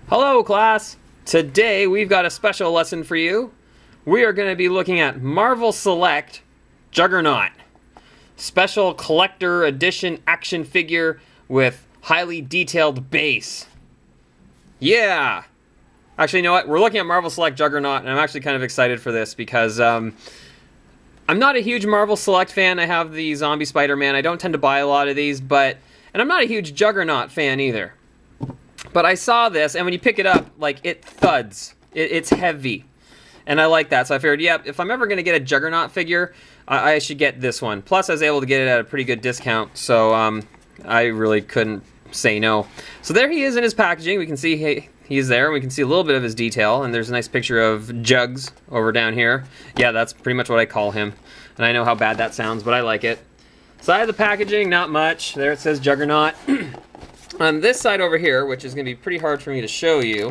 Hello, class. Today we've got a special lesson for you. We are going to be looking at Marvel Select Juggernaut. Special collector edition action figure with highly detailed base. Yeah! Actually, you know what? We're looking at Marvel Select Juggernaut, and I'm actually kind of excited for this because I'm not a huge Marvel Select fan. I have the Zombie Spider-Man. I don't tend to buy a lot of these, and I'm not a huge Juggernaut fan either. But I saw this, and when you pick it up, like, it thuds. It's heavy. And I like that, so I figured, yep, if I'm ever going to get a Juggernaut figure, I should get this one. Plus, I was able to get it at a pretty good discount, so I really couldn't say no. So there he is in his packaging. We can see he's there. We can see a little bit of his detail, and there's a nice picture of Jugs over down here. Yeah, that's pretty much what I call him. And I know how bad that sounds, but I like it. Side of the packaging, not much. There it says Juggernaut. On this side over here, which is going to be pretty hard for me to show you,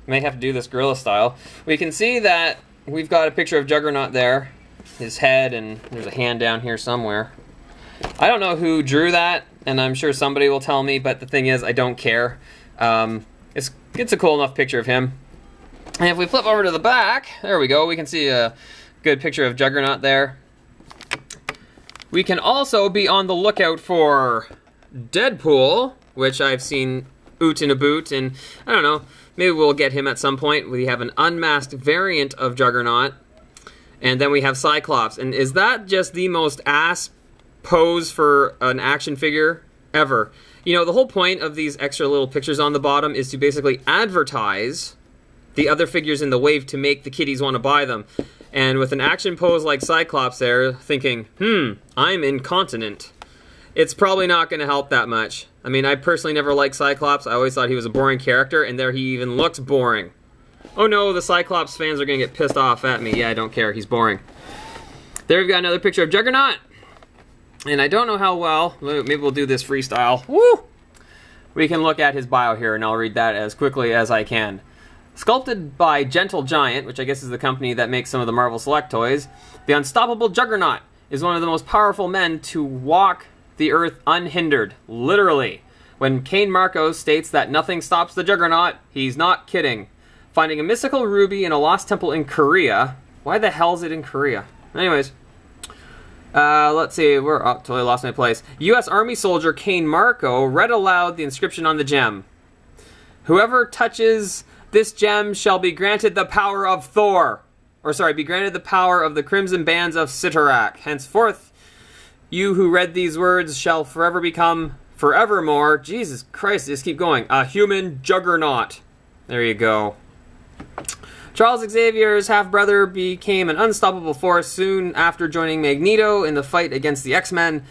may have to do this gorilla style, we can see that we've got a picture of Juggernaut there, his head, and there's a hand down here somewhere. I don't know who drew that, and I'm sure somebody will tell me, but the thing is, I don't care. It's a cool enough picture of him. And if we flip over to the back, there we go, we can see a good picture of Juggernaut there. We can also be on the lookout for Deadpool, which I've seen oot in a boot, and I don't know, maybe we'll get him at some point. We have an unmasked variant of Juggernaut, and then we have Cyclops. And is that just the most ass pose for an action figure ever? You know, the whole point of these extra little pictures on the bottom is to basically advertise the other figures in the wave to make the kiddies want to buy them. And with an action pose like Cyclops there, thinking, I'm incontinent, it's probably not going to help that much. I mean, I personally never liked Cyclops. I always thought he was a boring character, and there he even looks boring. Oh no, the Cyclops fans are going to get pissed off at me. Yeah, I don't care. He's boring. There we've got another picture of Juggernaut. And I don't know how well, maybe we'll do this freestyle. Woo! We can look at his bio here, and I'll read that as quickly as I can. Sculpted by Gentle Giant, which I guess is the company that makes some of the Marvel Select toys, the unstoppable Juggernaut is one of the most powerful men to walk the earth unhindered, literally. When Kane Marco states that nothing stops the Juggernaut, he's not kidding. Finding a mystical ruby in a lost temple in Korea. Why the hell is it in Korea? Anyways, let's see, totally lost my place. U.S. Army soldier Kane Marco read aloud the inscription on the gem. Whoever touches this gem shall be granted the power of Thor. Or sorry, be granted the power of the crimson bands of Sitarak. Henceforth, you who read these words shall forever become, forevermore, Jesus Christ, just keep going, a human Juggernaut. There you go. Charles Xavier's half-brother became an unstoppable force soon after joining Magneto in the fight against the X-Men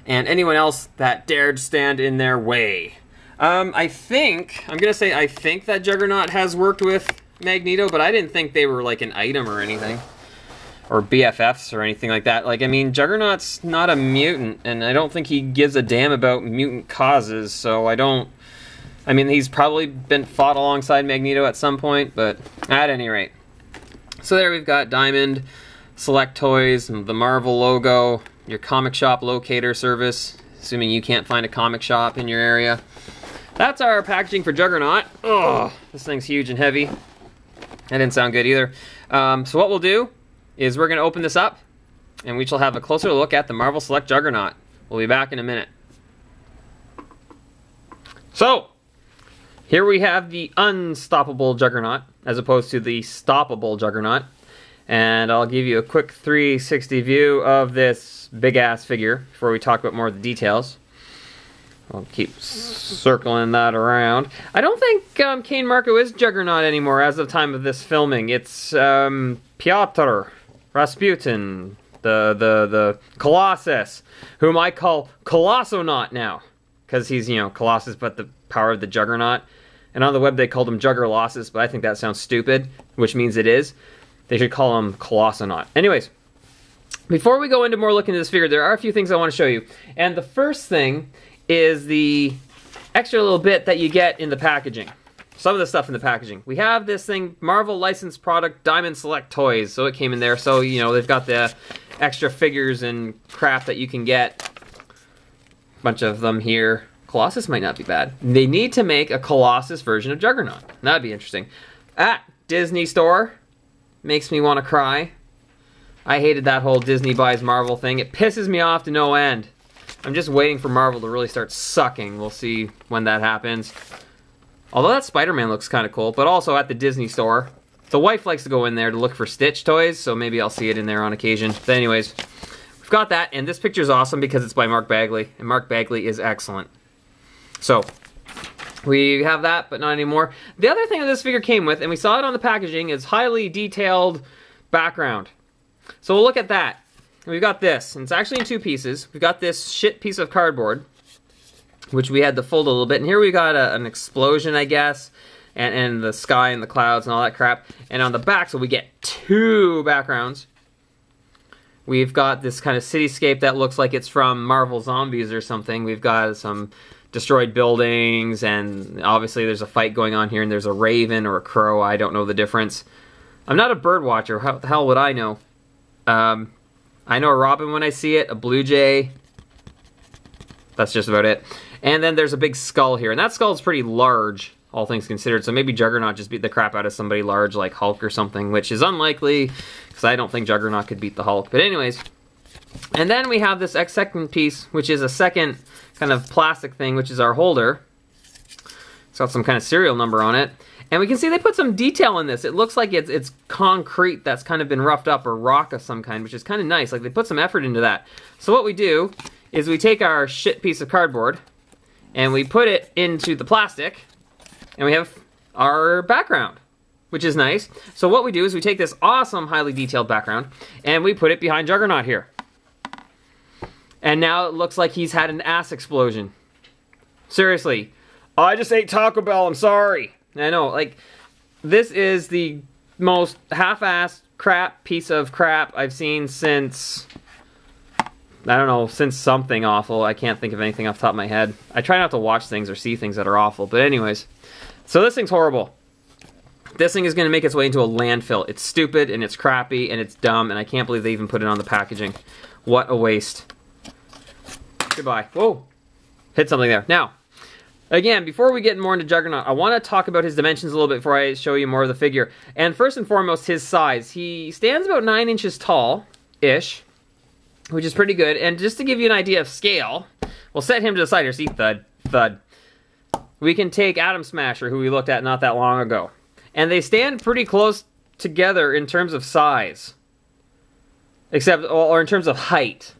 and anyone else that dared stand in their way. I think that Juggernaut has worked with Magneto, but I didn't think they were like an item or anything. Or BFFs or anything like that. Like, I mean, Juggernaut's not a mutant, and I don't think he gives a damn about mutant causes, so I mean, he's probably been fought alongside Magneto at some point, but at any rate. So there we've got Diamond, Select Toys, the Marvel logo, your comic shop locator service, assuming you can't find a comic shop in your area. That's our packaging for Juggernaut. Ugh, this thing's huge and heavy. That didn't sound good either. So what we'll do is we're going to open this up, and we shall have a closer look at the Marvel Select Juggernaut. We'll be back in a minute. So, here we have the unstoppable Juggernaut, as opposed to the stoppable Juggernaut. And I'll give you a quick 360 view of this big-ass figure before we talk about more of the details. I'll keep circling that around. I don't think Kane Marco is Juggernaut anymore as of the time of this filming. It's Piotr Rasputin, the Colossus, whom I call Colossonaut now, because he's, you know, Colossus but the power of the Juggernaut. And on the web they called him Juggerlossus, but I think that sounds stupid, which means it is. They should call him Colossonaut. Anyways, before we go into more looking at this figure, there are a few things I want to show you. And the first thing is the extra little bit that you get in the packaging. Some of the stuff in the packaging. We have this thing, Marvel licensed product, Diamond Select Toys. So it came in there. So, you know, they've got the extra figures and crap that you can get. bunch of them here. Colossus might not be bad. They need to make a Colossus version of Juggernaut. That'd be interesting. At Disney Store. Makes me want to cry. I hated that whole Disney buys Marvel thing. It pisses me off to no end. I'm just waiting for Marvel to really start sucking. We'll see when that happens. Although that Spider-Man looks kind of cool, but also at the Disney Store. The wife likes to go in there to look for Stitch toys, so maybe I'll see it in there on occasion. But anyways, we've got that, and this picture's awesome because it's by Mark Bagley, and Mark Bagley is excellent. So, we have that, but not anymore. The other thing that this figure came with, and we saw it on the packaging, is highly detailed background. So we'll look at that. We've got this, and it's actually in two pieces. We've got this shit piece of cardboard, which we had to fold a little bit. And here we got an explosion, I guess, and the sky and the clouds and all that crap. And on the back, so we get two backgrounds. We've got this kind of cityscape that looks like it's from Marvel Zombies or something. We've got some destroyed buildings, and obviously there's a fight going on here, and there's a raven or a crow. I don't know the difference. I'm not a bird watcher. How the hell would I know? I know a robin when I see it, a blue jay. That's just about it. And then there's a big skull here, and that skull is pretty large, all things considered. So maybe Juggernaut just beat the crap out of somebody large like Hulk or something, which is unlikely, because I don't think Juggernaut could beat the Hulk. But anyways, and then we have this second piece, which is a second kind of plastic thing, which is our holder. It's got some kind of serial number on it. And we can see they put some detail in this. It looks like it's concrete that's kind of been roughed up, or rock of some kind, which is kind of nice. Like, they put some effort into that. So what we do is we take our shit piece of cardboard and we put it into the plastic, and we have our background, which is nice. So what we do is we take this awesome, highly detailed background and we put it behind Juggernaut here. And now it looks like he's had an ass explosion. Seriously. I just ate Taco Bell, I'm sorry. I know, like, this is the most half-assed crap piece of crap I've seen since, I don't know, since something awful. I can't think of anything off the top of my head. I try not to watch things or see things that are awful, but anyways. So this thing's horrible. This thing is going to make its way into a landfill. It's stupid, and it's crappy, and it's dumb, and I can't believe they even put it on the packaging. What a waste. Goodbye. Whoa. Hit something there. Now, again, before we get more into Juggernaut, I want to talk about his dimensions a little bit before I show you more of the figure. And first and foremost, his size. He stands about 9 inches tall-ish, which is pretty good. And just to give you an idea of scale, we'll set him to the side here. See, thud, thud. We can take Atom Smasher, who we looked at not that long ago. And they stand pretty close together in terms of size. Except, or in terms of height.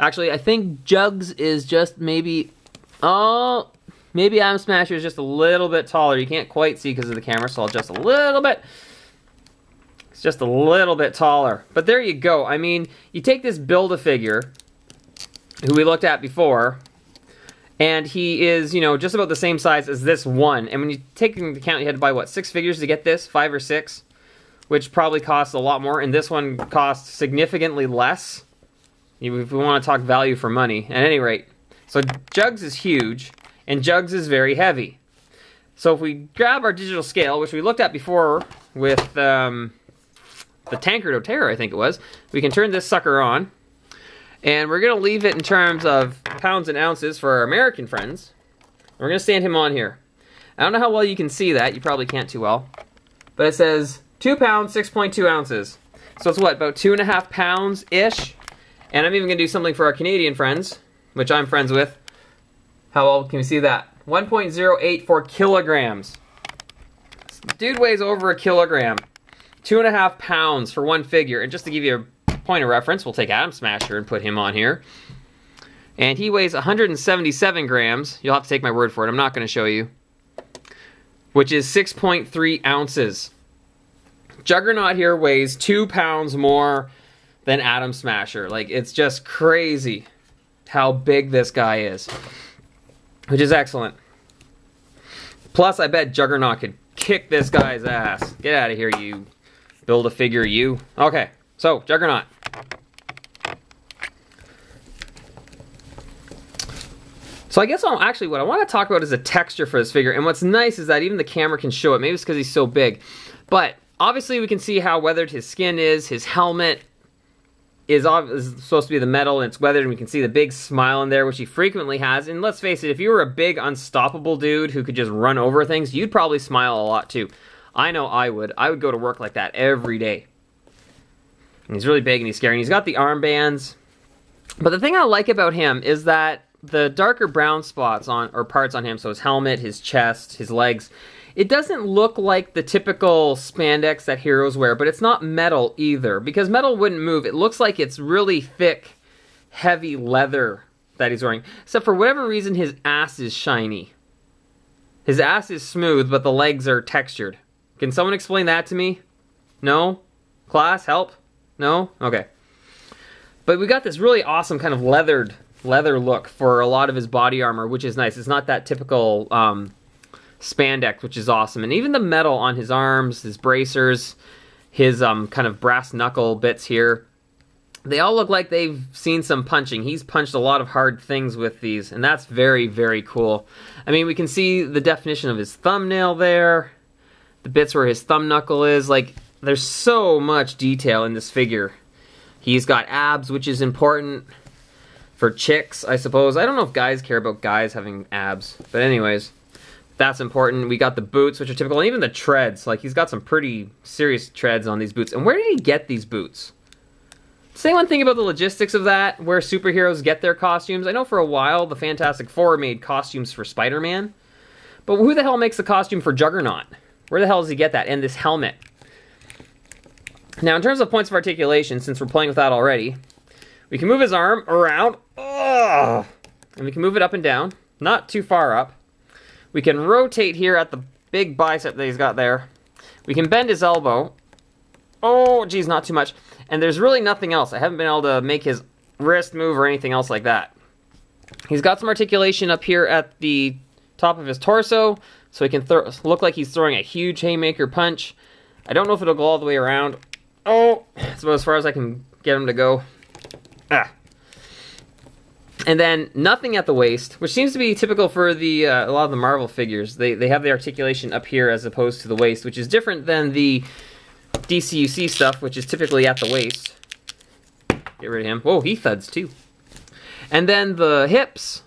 Actually, I think Jugs is just maybe... Oh... Maybe Atom Smasher is just a little bit taller. You can't quite see because of the camera, so I'll adjust a little bit. It's just a little bit taller. But there you go. I mean, you take this Build-A-Figure, who we looked at before, and he is, you know, just about the same size as this one. And when you take into account you had to buy, what, 6 figures to get this? 5 or 6? Which probably costs a lot more, and this one costs significantly less. If we want to talk value for money. At any rate, so Jugs is huge. And Jugs is very heavy. So if we grab our digital scale, which we looked at before with the Tankard of Terror, I think it was, we can turn this sucker on. And we're going to leave it in terms of pounds and ounces for our American friends. We're going to stand him on here. I don't know how well you can see that. You probably can't too well. But it says 2 pounds, 6.2 ounces. So it's what, about 2.5 pounds-ish? And I'm even going to do something for our Canadian friends, which I'm friends with. How well can we see that? 1.084 kilograms. Dude weighs over a kilogram. 2.5 pounds for one figure. And just to give you a point of reference, we'll take Atom Smasher and put him on here. And he weighs 177 grams. You'll have to take my word for it. I'm not going to show you. Which is 6.3 ounces. Juggernaut here weighs 2 pounds more than Atom Smasher. Like, it's just crazy how big this guy is. Which is excellent. Plus, I bet Juggernaut could kick this guy's ass. Get out of here, you Build-A-Figure, you. Okay, so, Juggernaut. So I guess actually what I want to talk about is the texture for this figure. And what's nice is that even the camera can show it. Maybe it's because he's so big. But, obviously we can see how weathered his skin is. His helmet is supposed to be the metal, and it's weathered, and we can see the big smile in there, which he frequently has. And let's face it, if you were a big, unstoppable dude who could just run over things, you'd probably smile a lot too. I know I would. I would go to work like that every day. And he's really big and he's scary. And he's got the armbands. But the thing I like about him is that the darker brown spots on, or parts on him, so his helmet, his chest, his legs, it doesn't look like the typical spandex that heroes wear, but it's not metal either, because metal wouldn't move. It looks like it's really thick, heavy leather that he's wearing. Except for whatever reason, his ass is shiny. His ass is smooth, but the legs are textured. Can someone explain that to me? No? Class, help? No? Okay. But we got this really awesome kind of leather look for a lot of his body armor, which is nice. It's not that typical spandex, which is awesome. And even the metal on his arms, his bracers, his kind of brass knuckle bits here, they all look like they've seen some punching. He's punched a lot of hard things with these, and that's very, very cool. I mean, we can see the definition of his thumbnail there, the bits where his thumb knuckle is. Like, there's so much detail in this figure. He's got abs, which is important for chicks, I suppose. I don't know if guys care about guys having abs, but anyways, that's important. We got the boots, which are typical, and even the treads. Like, he's got some pretty serious treads on these boots. And where did he get these boots? Does anyone think about the logistics of that, where superheroes get their costumes? I know for a while the Fantastic Four made costumes for Spider-Man, but who the hell makes a costume for Juggernaut? Where the hell does he get that? And this helmet. Now, in terms of points of articulation, since we're playing with that already, we can move his arm around, and we can move it up and down, not too far up. We can rotate here at the big bicep that he's got there. We can bend his elbow. Oh, geez, not too much. And there's really nothing else. I haven't been able to make his wrist move or anything else like that. He's got some articulation up here at the top of his torso, so he can look like he's throwing a huge haymaker punch. I don't know if it'll go all the way around. Oh, that's about as far as I can get him to go. And then nothing at the waist, which seems to be typical for the a lot of the Marvel figures. They have the articulation up here as opposed to the waist, which is different than the DCUC stuff, which is typically at the waist. Get rid of him. Whoa, he thuds too. And then the hips,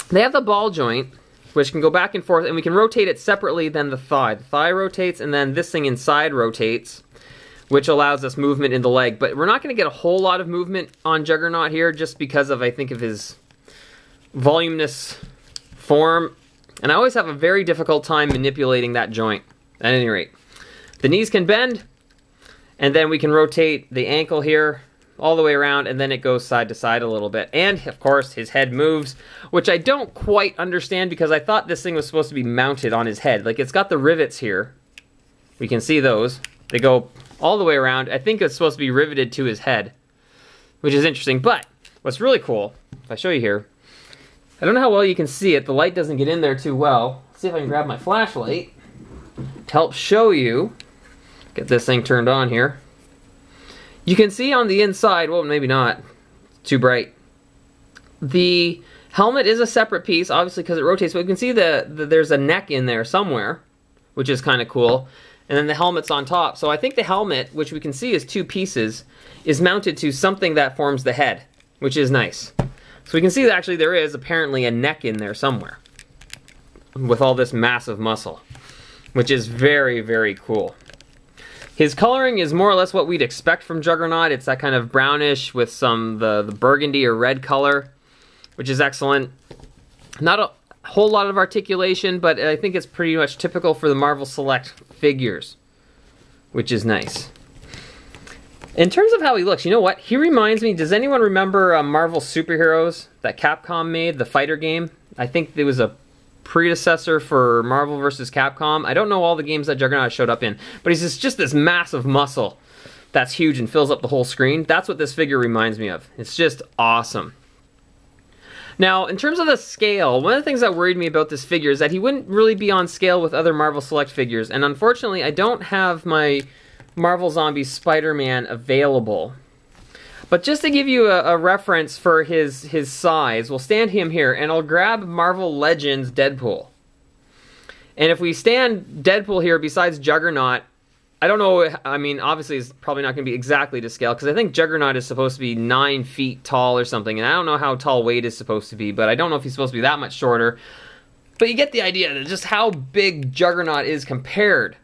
they have the ball joint, which can go back and forth, and we can rotate it separately than the thigh. The thigh rotates, and then this thing inside rotates, which allows us movement in the leg. But we're not going to get a whole lot of movement on Juggernaut here, just because of, I think, of his voluminous form. And I always have a very difficult time manipulating that joint, at any rate. The knees can bend, and then we can rotate the ankle here all the way around, and then it goes side to side a little bit. And, of course, his head moves, which I don't quite understand, because I thought this thing was supposed to be mounted on his head. Like, it's got the rivets here. We can see those. They go all the way around. I think it's supposed to be riveted to his head, which is interesting. But what's really cool, if I show you here, I don't know how well you can see it. The light doesn't get in there too well. Let's see if I can grab my flashlight to help show you. Get this thing turned on here. You can see on the inside, well, maybe not, it's too bright. The helmet is a separate piece, obviously, because it rotates, but you can see there's a neck in there somewhere, which is kind of cool. And then the helmet's on top. So I think the helmet, which we can see is two pieces, is mounted to something that forms the head, which is nice. So we can see that actually there is apparently a neck in there somewhere with all this massive muscle, which is very, very cool. His coloring is more or less what we'd expect from Juggernaut. It's that kind of brownish with some the burgundy or red color, which is excellent. Not a whole lot of articulation, but I think it's pretty much typical for the Marvel Select figures, which is nice. In terms of how he looks, you know what? He reminds me, does anyone remember Marvel Superheroes that Capcom made, the fighter game? I think it was a predecessor for Marvel vs. Capcom. I don't know all the games that Juggernaut showed up in, but he's just this massive muscle that's huge and fills up the whole screen. That's what this figure reminds me of. It's just awesome. Now, in terms of the scale, one of the things that worried me about this figure is that he wouldn't really be on scale with other Marvel Select figures, and unfortunately, I don't have my Marvel Zombies Spider-Man available. But just to give you a reference for his size, we'll stand him here, and I'll grab Marvel Legends Deadpool. And if we stand Deadpool here besides Juggernaut, I don't know, I mean, obviously it's probably not going to be exactly to scale, because I think Juggernaut is supposed to be 9 feet tall or something, and I don't know how tall Wade is supposed to be, but I don't know if he's supposed to be that much shorter. But you get the idea of just how big Juggernaut is compared.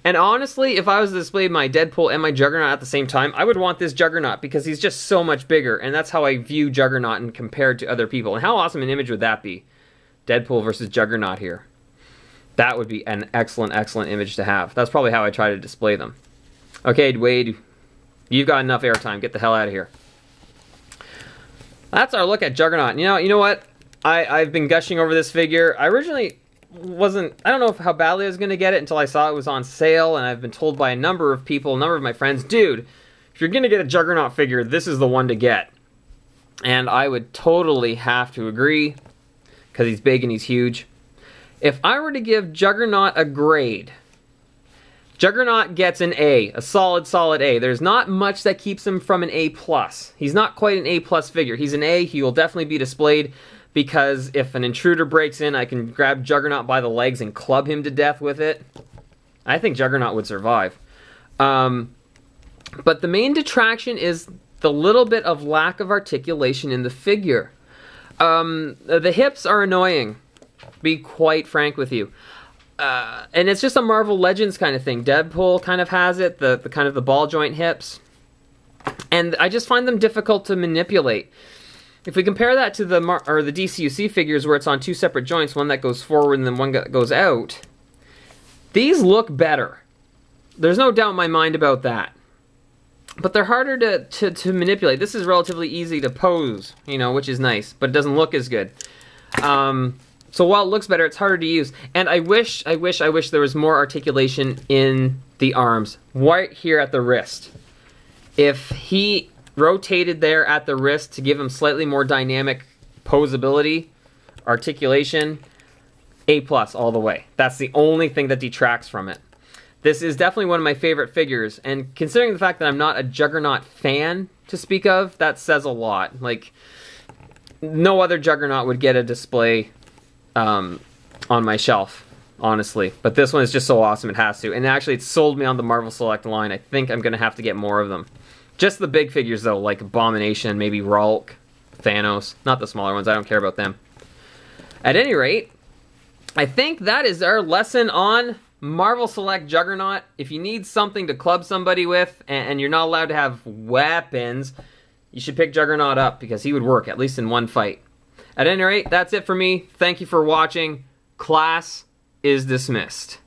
And honestly, if I was to display my Deadpool and my Juggernaut at the same time, I would want this Juggernaut, because he's just so much bigger, and that's how I view Juggernaut and compared to other people. And how awesome an image would that be? Deadpool versus Juggernaut here. That would be an excellent, excellent image to have. That's probably how I try to display them. Okay, Wade, you've got enough airtime. Get the hell out of here. That's our look at Juggernaut. You know what? I've been gushing over this figure. I originally I don't know how badly I was going to get it until I saw it was on sale, and I've been told by a number of people, a number of my friends, dude, if you're going to get a Juggernaut figure, this is the one to get. And I would totally have to agree, because he's big and he's huge. If I were to give Juggernaut a grade, Juggernaut gets an A, a solid, solid A. There's not much that keeps him from an A+. He's not quite an A+ figure. He's an A. He will definitely be displayed, because if an intruder breaks in, I can grab Juggernaut by the legs and club him to death with it. I think Juggernaut would survive. But the main detraction is the little bit of lack of articulation in the figure. The hips are annoying, be quite frank with you. And it's just a Marvel Legends kind of thing. Deadpool kind of has it, the kind of the ball joint hips. And I just find them difficult to manipulate. If we compare that to the DCUC figures where it's on 2 separate joints, one that goes forward and then one that goes out, these look better. There's no doubt in my mind about that. But they're harder to manipulate. This is relatively easy to pose, which is nice, but it doesn't look as good. So while it looks better, it's harder to use. And I wish there was more articulation in the arms, right here at the wrist. If he rotated there at the wrist to give him slightly more dynamic posability, articulation, A+ all the way. That's the only thing that detracts from it. This is definitely one of my favorite figures, and considering the fact that I'm not a Juggernaut fan to speak of, that says a lot. Like, no other Juggernaut would get a display on my shelf, honestly. But this one is just so awesome, it has to. And actually, it's sold me on the Marvel Select line. I think I'm going to have to get more of them. Just the big figures, though, like Abomination, maybe Rulk, Thanos. Not the smaller ones, I don't care about them. At any rate, I think that is our lesson on Marvel Select Juggernaut. If you need something to club somebody with, and you're not allowed to have weapons, you should pick Juggernaut up, because he would work, at least in one fight. At any rate, that's it for me. Thank you for watching. Class is dismissed.